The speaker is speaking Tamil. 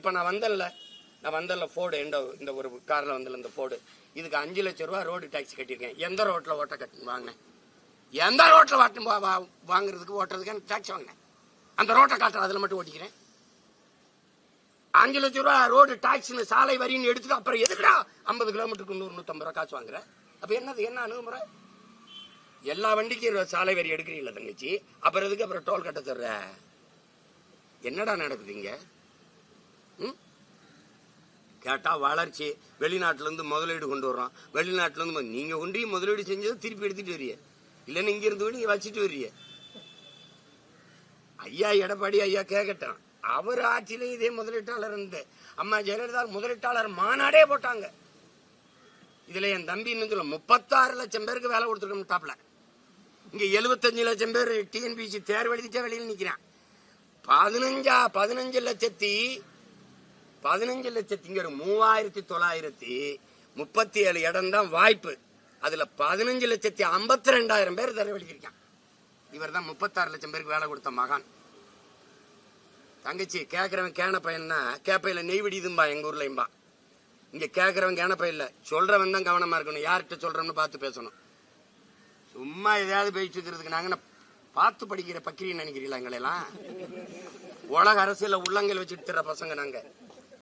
இப்ப நான் வந்தேன்ல ஃபோர்டு இந்த ஒரு கார்ல வந்தல இந்த ஃபோர்டு, இதுக்கு 5 லட்சம் ரூபாய் ரோடு டாக்ஸ் கட்டியிருக்கேன். எந்த ரோட்ல ஓட்ட கட்டி வாங்கினேன்? எந்த ரோட்ல வாங்குறதுக்கு ஓட்டுறதுக்கு டாக்ஸ் வாங்கினேன்? அந்த ரோட்டை காட்டுற அதுல மட்டும் ஓட்டிக்கிறேன். 5 லட்சம் ரூபாய் ரோடு டாக்ஸ் சாலை வரின்னு எடுத்துட்டு அப்புறம் எதுக்குடா 50 கிலோமீட்டருக்கு 100-150 ரூபாய் காசு வாங்குற? அப்ப என்ன அணுகுமுறை? எல்லா வண்டிக்கும் சாலை வரி எடுக்கிறீங்களா தங்கச்சி? அப்புறம் எதுக்கு அப்புறம் டோல் கட்ட தர்ற? என்னடா நடக்குதுங்க? கேட்டா வளர்ச்சி, வெளிநாட்டுல இருந்து முதலீடு கொண்டு வர்றோம். வெளிநாட்டுல இருந்து நீங்க கொண்டு முதலீடு செஞ்சது திருப்பி எடுத்துட்டு வரிய, இல்லன்னு இங்க இருந்து நீங்க வச்சுட்டு வரிய. ஐயா எடப்பாடி ஐயா கேட்கட்டும், அவர் ஆட்சியில இதே முதலீட்டாளர் இருந்து அம்மா ஜெயலலிதா முதலீட்டாளர் மாநாடே போட்டாங்க. இதுல என் தம்பி இன்னும் சொல்ல 36 லட்சம் பேருக்கு வேலை கொடுத்துருக்கோம் டாப்ல. இங்க 75 லட்சம் பேர் டிஎன்பிசி தேர்வு எழுதிட்டே வெளியில் நிக்கிறான். 15 லட்சத்திங்க 3937 இடம் தான் வாய்ப்பு. அதுல 15,52,000 பேர் தேர்வு எழுதியிருக்கான். இவர் தான் 36 லட்சம் பேருக்கு வேலை கொடுத்த மகான். தங்கச்சி கேட்கறவன் கேன பையன்னா கேப்பையில நெய் விடிதும்பா எங்க ஊர்லயும்பா. இங்க கேட்கறவன் கேன பையில, சொல்றவன் தான் கவனமா இருக்கணும். யார்கிட்ட சொல்றோம்னு பார்த்து பேசணும். சும்மா எதையாவது பேசிட்டு இருக்கிறதுக்கு நாங்க பார்த்து படிக்கிற பக்கிரின்னு நினைக்கிறீங்களா? எங்களெல்லாம் உலக அரசியல உள்ளங்கள் வச்சுட்டு தர பசங்க நாங்க.